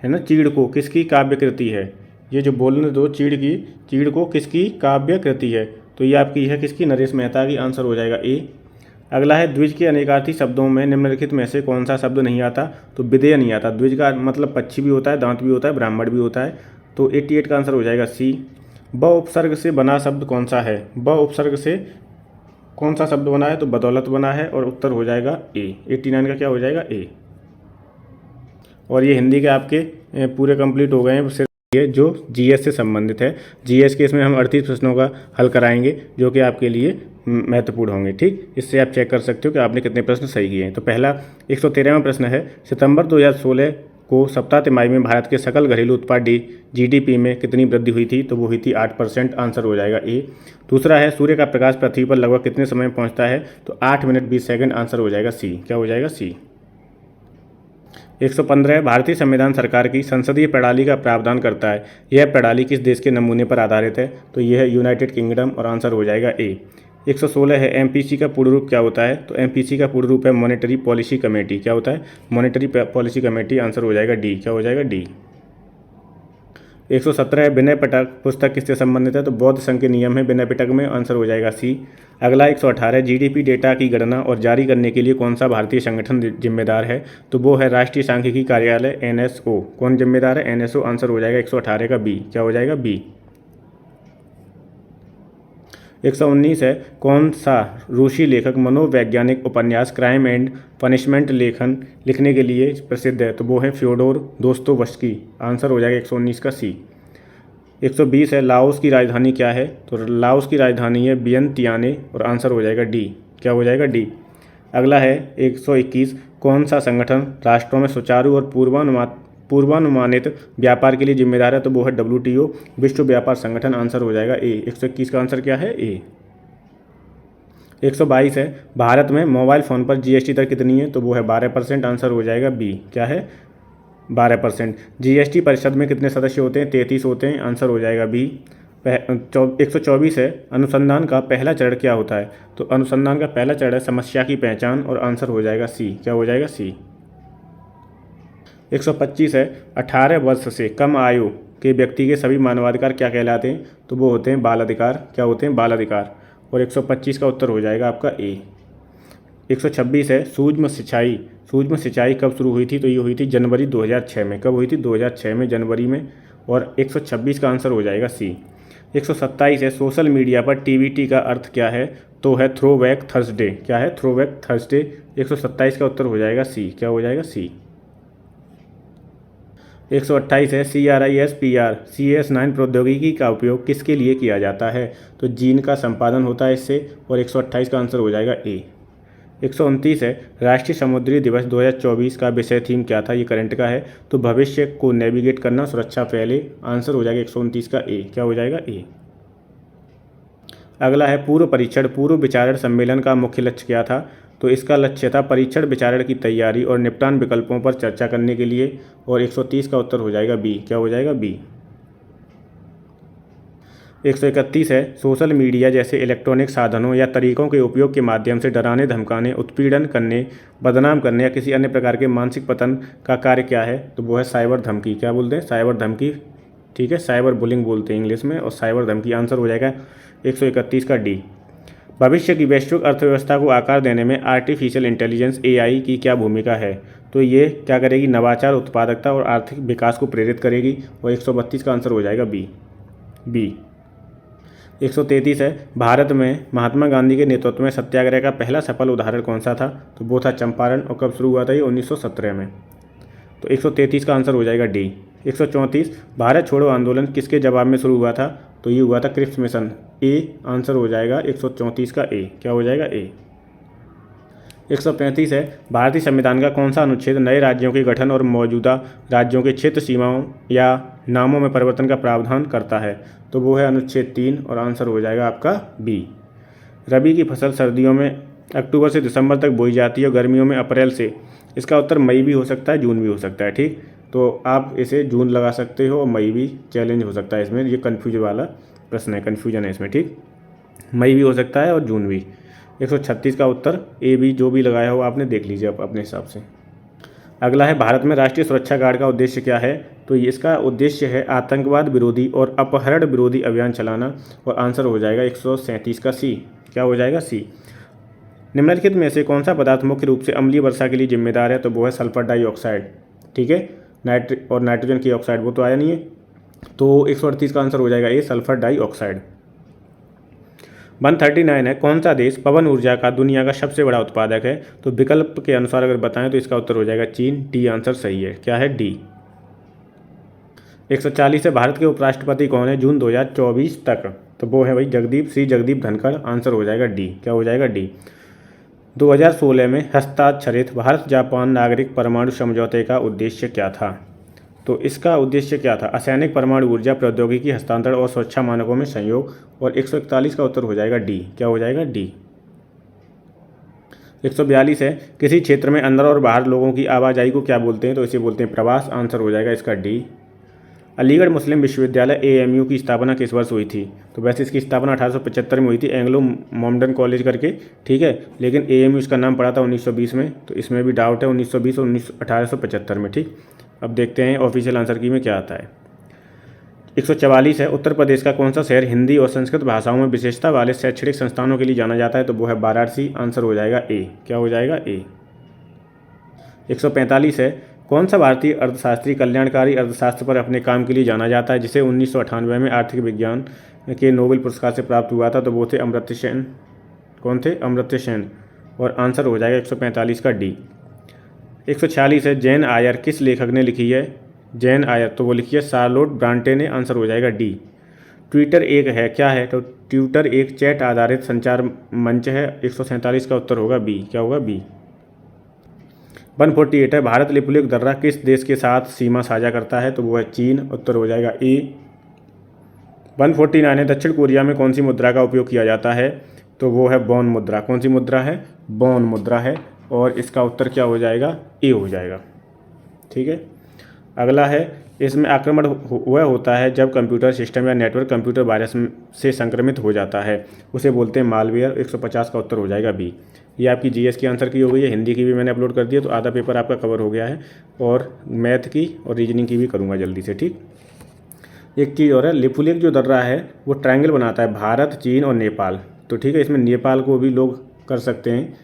है ना, चीड़ को किसकी काव्य कृति है, ये जो बोलने दो चीड़ को किसकी काव्य कृति है, तो ये आपकी है किसकी, नरेश मेहता की, आंसर हो जाएगा ए। अगला है द्विज के अनेकार्थी शब्दों में निम्नलिखित में से कौन सा शब्द नहीं आता, तो विदेय नहीं आता। द्विज का मतलब पक्षी भी होता है, दांत भी होता है, ब्राह्मण भी होता है, तो 88 का आंसर हो जाएगा सी। ब उपसर्ग से बना शब्द कौन सा है, ब उपसर्ग से कौन सा शब्द बना है, तो बदौलत बना है, और उत्तर हो जाएगा ए। 89 का क्या हो जाएगा ए। और ये हिंदी के आपके पूरे कंप्लीट हो गए हैं, सिर्फ ये जो जीएस से संबंधित है। जीएस के इसमें हम 38 प्रश्नों का हल कराएंगे, जो कि आपके लिए महत्वपूर्ण होंगे। ठीक, इससे आप चेक कर सकते हो कि आपने कितने प्रश्न सही किए हैं। तो पहला 113वां प्रश्न है, सितंबर 2016 को सप्ताह तिमाही में भारत के सकल घरेलू उत्पाद जीडीपी में कितनी वृद्धि हुई थी, तो वो हुई थी 8%, आंसर हो जाएगा ए। दूसरा है सूर्य का प्रकाश पृथ्वी पर लगभग कितने समय में पहुंचता है, तो 8 मिनट 20 सेकंड, आंसर हो जाएगा सी। क्या हो जाएगा सी। 115 भारतीय संविधान सरकार की संसदीय प्रणाली का प्रावधान करता है, यह प्रणाली किस देश के नमूने पर आधारित है, तो यह है यूनाइटेड किंगडम, और आंसर हो जाएगा ए। 116 है एमपीसी का पूर्ण रूप क्या होता है, तो एमपीसी का पूर्ण रूप है मॉनेटरी पॉलिसी कमेटी। क्या होता है, मॉनेटरी पॉलिसी कमेटी, आंसर हो जाएगा डी। क्या हो जाएगा डी। 117 है विनय पिटक पुस्तक किससे संबंधित है, तो बौद्ध संघ के नियम है विनय पिटक में, आंसर हो जाएगा सी। अगला 118 जीडीपी डेटा की गणना और जारी करने के लिए कौन सा भारतीय संगठन जिम्मेदार है, तो वो है राष्ट्रीय सांख्यिकी कार्यालय एनएसओ। कौन जिम्मेदार है, एनएसओ, आंसर हो जाएगा 118 का बी। क्या हो जाएगा बी। 119 है कौन सा रूसी लेखक मनोवैज्ञानिक उपन्यास क्राइम एंड पनिशमेंट लेखन लिखने के लिए प्रसिद्ध है, तो वो है फ्योडोर दोस्तोवस्की, आंसर हो जाएगा 119 का सी। 120 है लाओस की राजधानी क्या है, तो लाओस की राजधानी है वियंतियाने, और आंसर हो जाएगा डी। क्या हो जाएगा डी। अगला है 121 कौन सा संगठन राष्ट्रों में सुचारू और पूर्वानुमानित व्यापार के लिए जिम्मेदार है, तो वो है WTO, विश्व व्यापार संगठन, आंसर हो जाएगा ए। 121 का आंसर क्या है ए। 122 है भारत में मोबाइल फ़ोन पर जीएसटी दर कितनी है, तो वो है 12%, आंसर हो जाएगा बी। क्या है 12%। जीएसटी परिषद में कितने सदस्य होते हैं, 33 होते हैं, आंसर हो जाएगा बी। 124 है अनुसंधान का पहला चरण क्या होता है, तो अनुसंधान का पहला चरण है समस्या की पहचान, और आंसर हो जाएगा सी। क्या हो जाएगा सी। 125 है 18 वर्ष से कम आयु के व्यक्ति के सभी मानवाधिकार क्या कहलाते हैं, तो वो होते हैं बाल अधिकार। क्या होते हैं, बाल अधिकार, और 125 का उत्तर हो जाएगा आपका ए। 126 है सूक्ष्म सिंचाई कब शुरू हुई थी, तो ये हुई थी जनवरी 2006 में। कब हुई थी, 2006 में, जनवरी में, और 126 का आंसर हो जाएगा सी। 127 है सोशल मीडिया पर TBT का अर्थ क्या है, तो है थ्रोबैक थर्सडे। क्या है, थ्रोबैक थर्सडे। 127 का उत्तर हो जाएगा सी। क्या हो जाएगा सी। 128 है CRISPR CS9 प्रौद्योगिकी का उपयोग किसके लिए किया जाता है, तो जीन का संपादन होता है इससे, और 128 का आंसर हो जाएगा ए। 129 है राष्ट्रीय समुद्री दिवस 2024 का विषय थीम क्या था, ये करंट का है, तो भविष्य को नेविगेट करना, सुरक्षा फैले, आंसर हो जाएगा 129 का ए। क्या हो जाएगा ए। अगला है पूर्व विचारण सम्मेलन का मुख्य लक्ष्य क्या था, तो इसका लक्ष्य था परीक्षण विचारण की तैयारी और निपटान विकल्पों पर चर्चा करने के लिए, और 130 का उत्तर हो जाएगा बी। क्या हो जाएगा बी। 131 है सोशल मीडिया जैसे इलेक्ट्रॉनिक साधनों या तरीकों के उपयोग के माध्यम से डराने, धमकाने, उत्पीड़न करने, बदनाम करने या किसी अन्य प्रकार के मानसिक पतन का कार्य क्या है? तो वो है साइबर धमकी। क्या बोलते हैं? साइबर धमकी। ठीक है, साइबर बुलिंग बोलते हैं इंग्लिश में, और साइबर धमकी आंसर हो जाएगा 131 का डी। भविष्य की वैश्विक अर्थव्यवस्था को आकार देने में आर्टिफिशियल इंटेलिजेंस AI की क्या भूमिका है? तो ये क्या करेगी? नवाचार, उत्पादकता और आर्थिक विकास को प्रेरित करेगी, और 132 का आंसर हो जाएगा बी। 133 है भारत में महात्मा गांधी के नेतृत्व में सत्याग्रह का पहला सफल उदाहरण कौन सा था? तो वो था चंपारण, और कब शुरू हुआ था? ये 1917 में। तो 133 का आंसर हो जाएगा डी। 134 भारत छोड़ो आंदोलन किसके जवाब में शुरू हुआ था? तो ये हुआ था क्रिप्स मिशन। ए आंसर हो जाएगा 134 का ए। क्या हो जाएगा? ए। 135 है भारतीय संविधान का कौन सा अनुच्छेद नए राज्यों के गठन और मौजूदा राज्यों के क्षेत्र सीमाओं या नामों में परिवर्तन का प्रावधान करता है? तो वो है अनुच्छेद 3, और आंसर हो जाएगा आपका बी। रबी की फसल सर्दियों में अक्टूबर से दिसंबर तक बोई जाती है और गर्मियों में अप्रैल से। इसका उत्तर मई भी हो सकता है, जून भी हो सकता है। ठीक, तो आप इसे जून लगा सकते हो और मई भी चैलेंज हो सकता है इसमें। ये कन्फ्यूज वाला प्रश्न है, कन्फ्यूजन है इसमें। ठीक, मई भी हो सकता है और जून भी। 136 का उत्तर ए बी, जो भी लगाया हो आपने देख लीजिए आप अपने हिसाब से। अगला है भारत में राष्ट्रीय सुरक्षा गार्ड का उद्देश्य क्या है? तो इसका उद्देश्य है आतंकवाद विरोधी और अपहरण विरोधी अभियान चलाना, और आंसर हो जाएगा 137 का सी। क्या हो जाएगा? सी। निम्नलिखित में से कौन सा पदार्थ मुख्य रूप से अम्लीय वर्षा के लिए जिम्मेदार है? तो वो है सल्फर डाइऑक्साइड। ठीक है, नाइट्रोजन की ऑक्साइड वो तो आया नहीं है, तो 138 का आंसर हो जाएगा ए, सल्फर डाइऑक्साइड। 139 है कौन सा देश पवन ऊर्जा का दुनिया का सबसे बड़ा उत्पादक है? तो विकल्प के अनुसार अगर बताएं तो इसका उत्तर हो जाएगा चीन। डी आंसर सही है। क्या है? डी। 140 है भारत के उपराष्ट्रपति कौन है जून 2024 तक? तो वो है भाई श्री जगदीप धनखड़। आंसर हो जाएगा डी। क्या हो जाएगा? डी। 2016 में हस्ताक्षरित भारत जापान नागरिक परमाणु समझौते का उद्देश्य क्या था? तो इसका उद्देश्य क्या था? असैनिक परमाणु ऊर्जा प्रौद्योगिकी हस्तांतरण और सुरक्षा मानकों में सहयोग, और 141 का उत्तर हो जाएगा डी। क्या हो जाएगा? डी। 142 है किसी क्षेत्र में अंदर और बाहर लोगों की आवाजाही को क्या बोलते हैं? तो इसे बोलते हैं प्रवास। आंसर हो जाएगा इसका डी। अलीगढ़ मुस्लिम विश्वविद्यालय AMU की स्थापना किस वर्ष हुई थी? तो वैसे इसकी स्थापना 1875 में हुई थी, एंग्लो मोमडन कॉलेज करके। ठीक है, लेकिन AMU इसका नाम पड़ा था 1920 में, तो इसमें भी डाउट है 1920 और 1875 में। ठीक, अब देखते हैं ऑफिशियल आंसर की में क्या आता है। 144 है उत्तर प्रदेश का कौन सा शहर हिंदी और संस्कृत भाषाओं में विशेषता वाले शैक्षणिक संस्थानों के लिए जाना जाता है? तो वो है वाराणसी। आंसर हो जाएगा ए। क्या हो जाएगा? ए। 145 है कौन सा भारतीय अर्थशास्त्री कल्याणकारी अर्थशास्त्र पर अपने काम के लिए जाना जाता है, जिसे 1998 में आर्थिक विज्ञान के नोबेल पुरस्कार से प्राप्त हुआ था? तो वो थे अमर्त्य सेन। कौन थे? अमर्त्य सेन, और आंसर हो जाएगा 145 का डी। 146 है जैन आयर किस लेखक ने लिखी है? जैन आयर, तो वो लिखी है शार्लोट ब्रांटे ने। आंसर हो जाएगा डी। ट्विटर एक है क्या है? तो ट्विटर एक चैट आधारित संचार मंच है। 147 का उत्तर होगा बी। क्या होगा? बी। 148 है भारत लिपुलेख दर्रा किस देश के साथ सीमा साझा करता है? तो वो है चीन। उत्तर हो जाएगा ए। 149 है दक्षिण कोरिया में कौन सी मुद्रा का उपयोग किया जाता है? तो वो है बॉन मुद्रा। कौन सी मुद्रा है? बॉन मुद्रा है, और इसका उत्तर क्या हो जाएगा? ए हो जाएगा। ठीक है, अगला है इसमें आक्रमण वह होता है जब कंप्यूटर सिस्टम या नेटवर्क कंप्यूटर वायरस से संक्रमित हो जाता है, उसे बोलते हैं मालवेयर। 150 का उत्तर हो जाएगा बी। ये आपकी GS की आंसर की हो गई है, हिंदी की भी मैंने अपलोड कर दी है, तो आधा पेपर आपका कवर हो गया है, और मैथ की और रीजनिंग की भी करूँगा जल्दी से। ठीक, एक चीज़ और है, लिपुलेख जो दर्रा है वो ट्रायंगल बनाता है भारत, चीन और नेपाल। तो ठीक है, इसमें नेपाल को भी लोग कर सकते हैं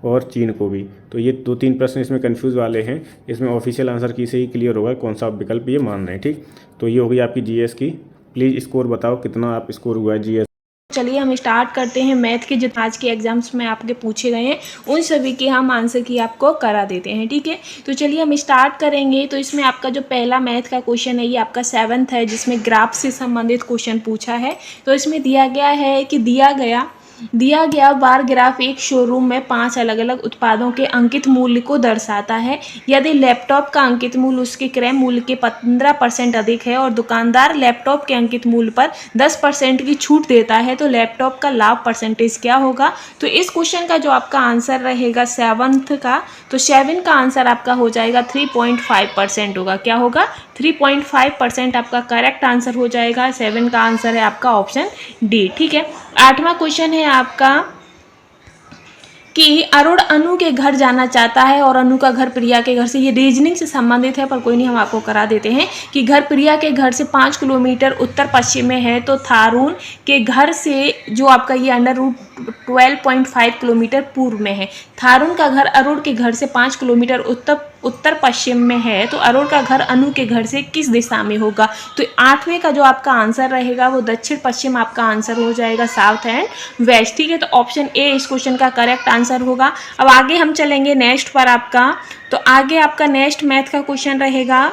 और चीन को भी। तो ये 2-3 प्रश्न इसमें कंफ्यूज वाले हैं, इसमें ऑफिशियल आंसर की से ही क्लियर होगा कौन सा विकल्प ये मान रहे हैं। ठीक, तो ये हो गई आपकी GS की। प्लीज़ स्कोर बताओ कितना आप स्कोर हुआ है GS। चलिए हम स्टार्ट करते हैं। मैथ के जितने आज के एग्जाम्स में आपके पूछे गए हैं उन सभी के हम आंसर की आपको करा देते हैं। ठीक है, तो चलिए हम स्टार्ट करेंगे। तो इसमें आपका जो पहला मैथ का क्वेश्चन है ये आपका 7th है, जिसमें ग्राफ से संबंधित क्वेश्चन पूछा है। तो इसमें दिया गया है कि दिया गया बार ग्राफ एक शोरूम में 5 अलग अलग उत्पादों के अंकित मूल्य को दर्शाता है। यदि लैपटॉप का अंकित मूल्य उसके क्रय मूल्य के 15% अधिक है और दुकानदार लैपटॉप के अंकित मूल्य पर 10% की छूट देता है, तो लैपटॉप का लाभ परसेंटेज क्या होगा? तो इस क्वेश्चन का जो आपका आंसर रहेगा 7th का, तो 7 का आंसर आपका हो जाएगा 3.5% होगा। क्या होगा? 3.5% आपका करेक्ट आंसर हो जाएगा। 7 का आंसर है आपका ऑप्शन डी। ठीक है, 8वां क्वेश्चन है आपका कि अरुण अनु के घर जाना चाहता है और अनु का घर प्रिया के घर से, ये रीजनिंग से संबंधित है पर कोई नहीं, हम आपको करा देते हैं कि घर प्रिया के घर से 5 किलोमीटर उत्तर पश्चिम में है, तो थारून के घर से जो आपका ये अंडर रूट 12.5 किलोमीटर पूर्व में है। थारून का घर अरुण के घर से 5 किलोमीटर उत्तर पश्चिम में है, तो अरुण का घर अनु के घर से किस दिशा में होगा? तो 8वें का जो आपका आंसर रहेगा वो दक्षिण पश्चिम आपका आंसर हो जाएगा, साउथ एंड वेस्ट। ठीक है, तो ऑप्शन ए इस क्वेश्चन का करेक्ट आंसर होगा। अब आगे हम चलेंगे नेक्स्ट पर आपका, तो आगे आपका नेक्स्ट मैथ का क्वेश्चन रहेगा।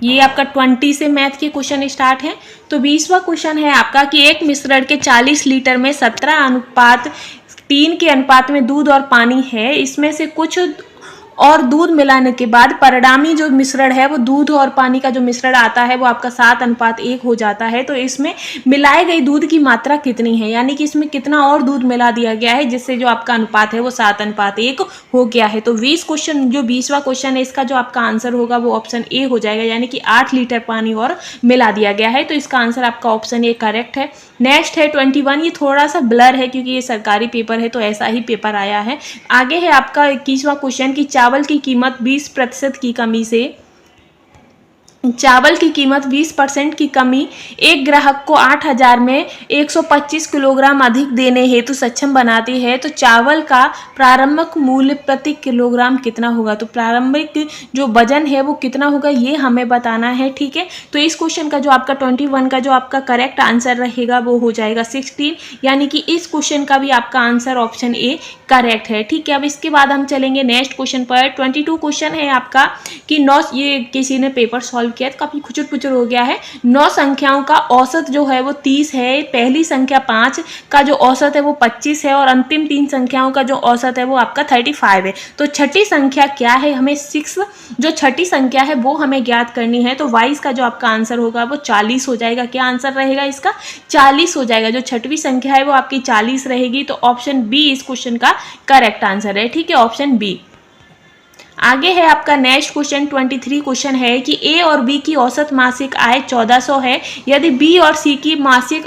ये आपका 20 से मैथ के क्वेश्चन स्टार्ट है। तो 20वां क्वेश्चन है आपका कि एक मिश्रण के 40 लीटर में 17:3 के अनुपात में दूध और पानी है, इसमें से कुछ और दूध मिलाने के बाद परिणामी जो मिश्रण है वो दूध और पानी का जो मिश्रण आता है वो आपका 7:1 हो जाता है। तो इसमें मिलाए गई दूध की मात्रा कितनी है, यानी कि इसमें कितना और दूध मिला दिया गया है जिससे जो आपका अनुपात है वो 7:1 हो गया है। तो 20वां क्वेश्चन है, इसका जो आपका आंसर होगा वो ऑप्शन ए हो जाएगा, यानी कि 8 लीटर पानी और मिला दिया गया है। तो इसका आंसर आपका ऑप्शन ए करेक्ट है। नेक्स्ट है 21, ये थोड़ा सा ब्लर है क्योंकि ये सरकारी पेपर है तो ऐसा ही पेपर आया है। आगे है आपका 21वां क्वेश्चन की चावल की कीमत 20% की कमी से, चावल की कीमत 20% की कमी एक ग्राहक को 8,000 में 125 किलोग्राम अधिक देने हेतु सक्षम बनाती है, तो चावल का प्रारंभिक मूल्य प्रति किलोग्राम कितना होगा? तो प्रारंभिक जो वजन है वो कितना होगा ये हमें बताना है। ठीक है, तो इस क्वेश्चन का जो आपका 21 का जो आपका करेक्ट आंसर रहेगा वो हो जाएगा 16, यानी कि इस क्वेश्चन का भी आपका आंसर ऑप्शन ए करेक्ट है। ठीक है, अब इसके बाद हम चलेंगे नेक्स्ट क्वेश्चन पर। 22 क्वेश्चन है आपका कि 9, ये किसी ने पेपर सॉल्व किया तो काफी खुचर पुचर हो गया है। 9 संख्याओं का औसत जो है वो 30 है, पहली संख्या 5 का जो औसत है वो 25 है और अंतिम 3 संख्याओं का जो औसत है वो आपका 35 है। तो छठी संख्या क्या है? हमें 6 जो छठी संख्या है वो हमें ज्ञात करनी है। तो 22 का जो आपका आंसर होगा वो 40 हो जाएगा। क्या आंसर रहेगा इसका? 40 हो जाएगा। जो छठवीं संख्या है वो आपकी 40 रहेगी। तो ऑप्शन बी इस क्वेश्चन का करेक्ट आंसर है। ठीक है, ऑप्शन बी। आगे है आपका नेक्स्ट क्वेश्चन 23 क्वेश्चन है कि ए और बी की औसत मासिक आय 1400 है, यदि बी और सी की मासिक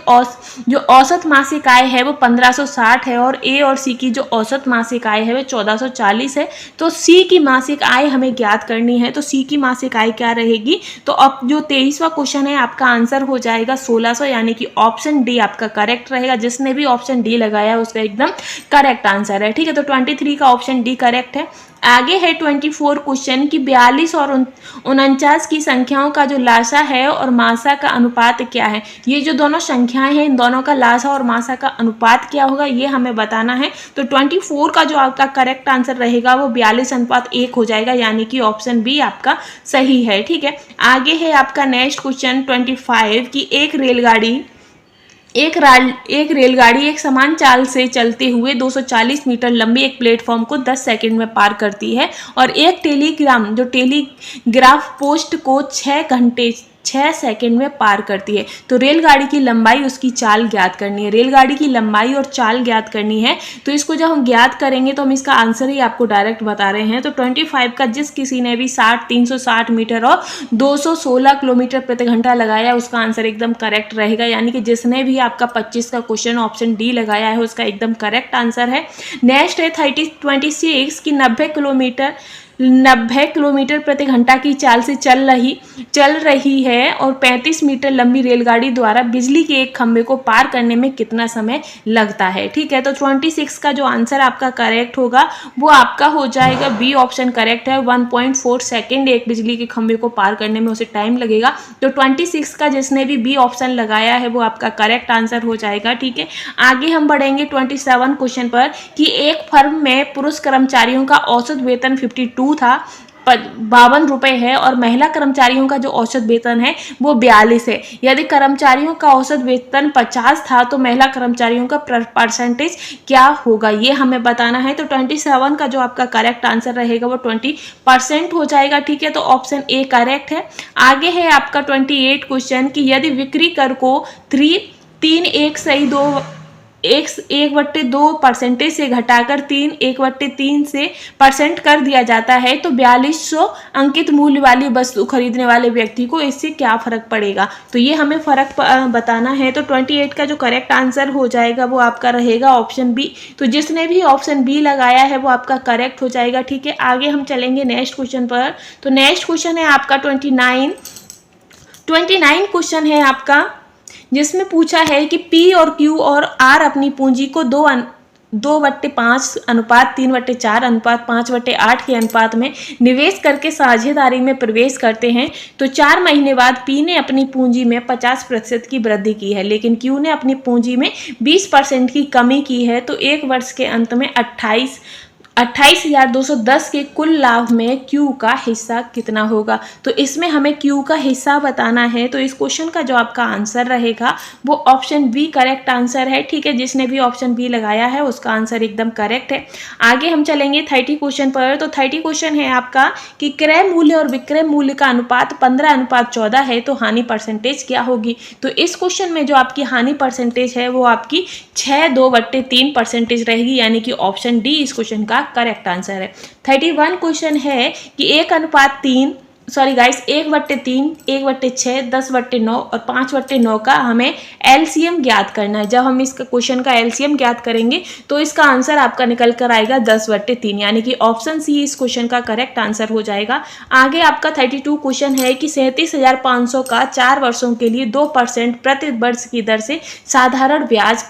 जो औसत मासिक आय है वो 1560 है और ए और सी की जो औसत मासिक आय है वो 1440 है, तो सी की मासिक आय हमें ज्ञात करनी है। तो सी की मासिक आय क्या रहेगी? तो अब जो 23वां क्वेश्चन है आपका आंसर हो जाएगा 1600, यानी कि ऑप्शन डी आपका करेक्ट रहेगा। जिसने भी ऑप्शन डी लगाया उसका एकदम करेक्ट आंसर है। ठीक है, तो 23 का ऑप्शन डी करेक्ट है। आगे है 24 क्वेश्चन कि 42 और 49 की संख्याओं का जो लासा है और मासा का अनुपात क्या है? ये जो दोनों संख्याएं हैं इन दोनों का लासा और मासा का अनुपात क्या होगा ये हमें बताना है। तो 24 का जो आपका करेक्ट आंसर रहेगा वो 42:1 हो जाएगा, यानी कि ऑप्शन बी आपका सही है। ठीक है, आगे है आपका नेक्स्ट क्वेश्चन 25 की एक रेलगाड़ी एक समान चाल से चलते हुए 240 मीटर लंबी एक प्लेटफॉर्म को 10 सेकंड में पार करती है और एक टेलीग्राफ पोस्ट को 6 सेकंड में पार करती है। तो रेलगाड़ी की लंबाई उसकी चाल ज्ञात करनी है। रेलगाड़ी की लंबाई और चाल ज्ञात करनी है। तो इसको जब हम ज्ञात करेंगे तो हम इसका आंसर ही आपको डायरेक्ट बता रहे हैं। तो 25 का जिस किसी ने भी 360 मीटर और 216 किलोमीटर प्रति घंटा लगाया उसका आंसर एकदम करेक्ट रहेगा, यानी कि जिसने भी आपका 25 का क्वेश्चन ऑप्शन डी लगाया है उसका एकदम करेक्ट आंसर है। नेक्स्ट है 26 की 90 किलोमीटर प्रति घंटा की चाल से चल रही है और 35 मीटर लंबी रेलगाड़ी द्वारा बिजली के एक खंभे को पार करने में कितना समय लगता है? ठीक है, तो 26 का जो आंसर आपका करेक्ट होगा वो आपका हो जाएगा बी ऑप्शन करेक्ट है। 1.4 सेकेंड एक बिजली के खंभे को पार करने में उसे टाइम लगेगा। तो 26 का जिसने भी बी ऑप्शन लगाया है वो आपका करेक्ट आंसर हो जाएगा। ठीक है, आगे हम बढ़ेंगे 27 क्वेश्चन पर कि एक फर्म में पुरुष कर्मचारियों का औसत वेतन 52 था, 52 रुपये है और महिला कर्मचारियों का जो औसत वेतन है वो 42 है। यदि कर्मचारियों का औसत वेतन 50 था तो महिला कर्मचारियों का परसेंटेज क्या होगा ये हमें बताना है। तो 27 का जो आपका करेक्ट आंसर रहेगा वो 20% हो जाएगा। ठीक है, तो ऑप्शन ए करेक्ट है। आगे है आपका 28 क्वेश्चन कि यदि बिक्री कर को 3 1 सही 2 1/2% से घटाकर 1/3 से % कर दिया जाता है तो 4200 अंकित मूल्य वाली वस्तु खरीदने वाले व्यक्ति को इससे क्या फर्क पड़ेगा। तो ये हमें फर्क बताना है। तो 28 का जो करेक्ट आंसर हो जाएगा वो आपका रहेगा ऑप्शन बी। तो जिसने भी ऑप्शन बी लगाया है वो आपका करेक्ट हो जाएगा। ठीक है, आगे हम चलेंगे नेक्स्ट क्वेश्चन पर। तो नेक्स्ट क्वेश्चन है आपका 29 क्वेश्चन है आपका, जिसमें पूछा है कि पी और क्यू और आर अपनी पूंजी को 2/5 अनुपात 3/4 अनुपात 5/8 के अनुपात में निवेश करके साझेदारी में प्रवेश करते हैं। तो 4 महीने बाद पी ने अपनी पूंजी में 50% की वृद्धि की है, लेकिन क्यू ने अपनी पूंजी में 20% की कमी की है। तो एक वर्ष के अंत में 28,210 के कुल लाभ में क्यू का हिस्सा कितना होगा। तो इसमें हमें क्यू का हिस्सा बताना है। तो इस क्वेश्चन का जो आपका आंसर रहेगा वो ऑप्शन बी करेक्ट आंसर है। ठीक है, जिसने भी ऑप्शन बी लगाया है उसका आंसर एकदम करेक्ट है। आगे हम चलेंगे 30 क्वेश्चन पर। तो 30 क्वेश्चन है आपका कि क्रय मूल्य और विक्रय मूल्य का अनुपात 15:14 है तो हानि परसेंटेज क्या होगी। तो इस क्वेश्चन में जो आपकी हानि परसेंटेज है वो आपकी 6/2/3% रहेगी, यानी कि ऑप्शन डी इस क्वेश्चन का करेक्ट आंसर है। 31 क्वेश्चन है कि 1/3 1/3, 1/6, 10/9 और 5/9 का हमें एलसीएम ज्ञात करना है। जब हम इस क्वेश्चन का एलसीएम ज्ञात करेंगे तो इसका आंसर आपका निकल कर आएगा 10/3, यानी कि ऑप्शन सी इस क्वेश्चन का करेक्ट आंसर हो जाएगा। आगे आपका 32 क्वेश्चन है कि 37,500 का 4 वर्षों के लिए 2% प्रति वर्ष की दर से साधारण ब्याज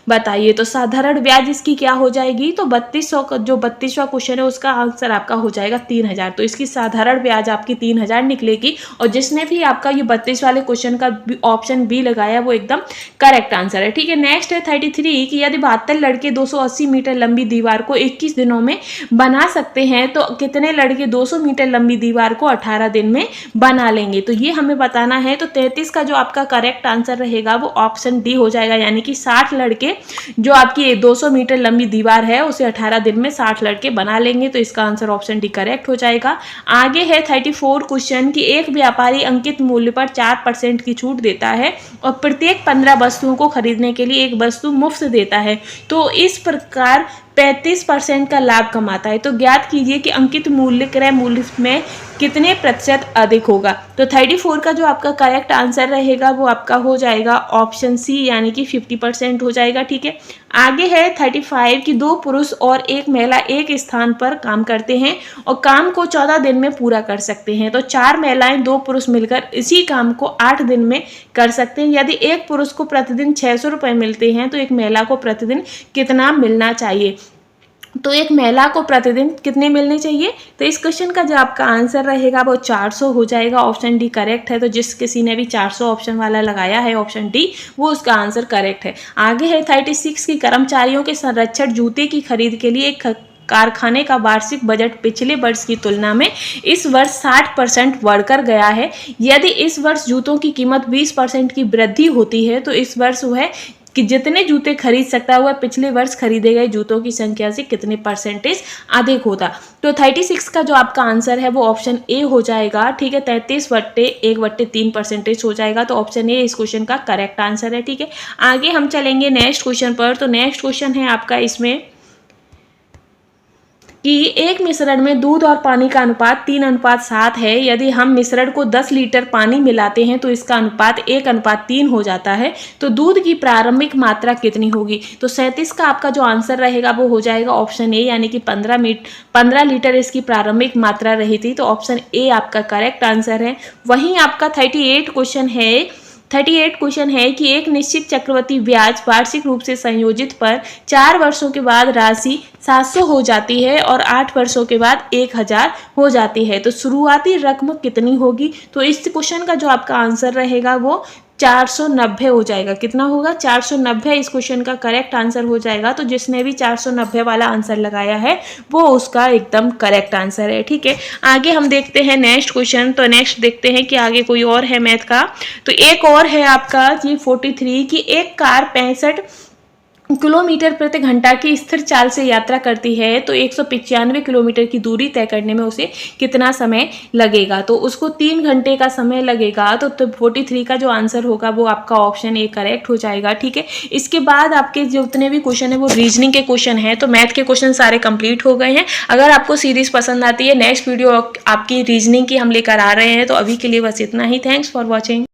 बताइए। तो साधारण ब्याज इसकी क्या हो जाएगी। तो 3200 का जो 32वां क्वेश्चन है उसका आंसर आपका हो जाएगा 3000। तो इसकी साधारण ब्याज आपकी 3000 निकलेगी। और जिसने भी आपका ये 32 वाले क्वेश्चन का ऑप्शन बी लगाया वो एकदम करेक्ट आंसर है। ठीक है, नेक्स्ट है 33 कि यदि 72 लड़के 280 मीटर लंबी दीवार को 21 दिनों में बना सकते हैं तो कितने लड़के 200 मीटर लंबी दीवार को 18 दिन में बना लेंगे। तो ये हमें बताना है। तो 33 का जो आपका करेक्ट आंसर रहेगा वो ऑप्शन डी हो जाएगा, यानी कि 60 लड़के जो आपकी 200 मीटर लंबी दीवार है उसे 18 दिन में 60 लड़के बना लेंगे। तो इसका आंसर ऑप्शन डी करेक्ट हो जाएगा। आगे है 34 क्वेश्चन कि एक व्यापारी अंकित मूल्य पर 4% की छूट देता है और प्रत्येक 15 वस्तुओं को खरीदने के लिए एक वस्तु मुफ्त देता है, तो इस प्रकार 35% का लाभ कमाता है। तो ज्ञात कीजिए कि अंकित मूल्य क्रय मूल्य में कितने प्रतिशत अधिक होगा। तो 34 का जो आपका करेक्ट आंसर रहेगा वो आपका हो जाएगा ऑप्शन सी, यानी कि 50% हो जाएगा। ठीक है, आगे है 35 कि 2 पुरुष और 1 महिला एक स्थान पर काम करते हैं और काम को 14 दिन में पूरा कर सकते हैं। तो 4 महिलाएं 2 पुरुष मिलकर इसी काम को 8 दिन में कर सकते हैं। यदि एक पुरुष को प्रतिदिन 600 रुपये मिलते हैं तो एक महिला को प्रतिदिन कितना मिलना चाहिए। तो एक महिला को प्रतिदिन कितने मिलने चाहिए। तो इस क्वेश्चन का जो आपका आंसर रहेगा वो 400 हो जाएगा। ऑप्शन डी करेक्ट है। तो जिस किसी ने भी 400 ऑप्शन वाला लगाया है ऑप्शन डी वो उसका आंसर करेक्ट है। आगे है 36 की कर्मचारियों के संरक्षण जूते की खरीद के लिए एक कारखाने का वार्षिक बजट पिछले वर्ष की तुलना में इस वर्ष 60% बढ़कर गया है। यदि इस वर्ष जूतों की कीमत 20% की वृद्धि होती है तो इस वर्ष वह कि जितने जूते खरीद सकता है वह पिछले वर्ष खरीदे गए जूतों की संख्या से कितने परसेंटेज अधिक होता। तो 36 का जो आपका आंसर है वो ऑप्शन ए हो जाएगा। ठीक है, 33/1/3% हो जाएगा। तो ऑप्शन ए इस क्वेश्चन का करेक्ट आंसर है। ठीक है, आगे हम चलेंगे नेक्स्ट क्वेश्चन पर। तो नेक्स्ट क्वेश्चन है आपका इसमें कि एक मिश्रण में दूध और पानी का अनुपात 3:7 है। यदि हम मिश्रण को 10 लीटर पानी मिलाते हैं तो इसका अनुपात 1:3 हो जाता है। तो दूध की प्रारंभिक मात्रा कितनी होगी। तो 37 का आपका जो आंसर रहेगा वो हो जाएगा ऑप्शन ए, यानी कि 15 लीटर इसकी प्रारंभिक मात्रा रही थी। तो ऑप्शन ए आपका करेक्ट आंसर है। वहीं आपका 38 क्वेश्चन है कि एक निश्चित चक्रवृद्धि ब्याज वार्षिक रूप से संयोजित पर 4 वर्षों के बाद राशि 700 हो जाती है और 8 वर्षों के बाद 1000 हो जाती है। तो शुरुआती रकम कितनी होगी। तो इस क्वेश्चन का जो आपका आंसर रहेगा वो 490 हो जाएगा। कितना होगा 490 इस क्वेश्चन का करेक्ट आंसर हो जाएगा। तो जिसने भी 490 वाला आंसर लगाया है वो उसका एकदम करेक्ट आंसर है। ठीक है, आगे हम देखते हैं नेक्स्ट क्वेश्चन। तो नेक्स्ट देखते हैं कि आगे कोई और है मैथ का। तो एक और है आपका ये 43 कि एक कार किलोमीटर प्रति घंटा की स्थिर चाल से यात्रा करती है तो 195 किलोमीटर की दूरी तय करने में उसे कितना समय लगेगा। तो उसको 3 घंटे का समय लगेगा। तो 43 का जो आंसर होगा वो आपका ऑप्शन ए करेक्ट हो जाएगा। ठीक है, इसके बाद आपके जितने भी क्वेश्चन है वो रीजनिंग के क्वेश्चन हैं। तो मैथ के क्वेश्चन सारे कंप्लीट हो गए हैं। अगर आपको सीरीज पसंद आती है, नेक्स्ट वीडियो आपकी रीजनिंग की हम लेकर आ रहे हैं। तो अभी के लिए बस इतना ही। Thanks for watching.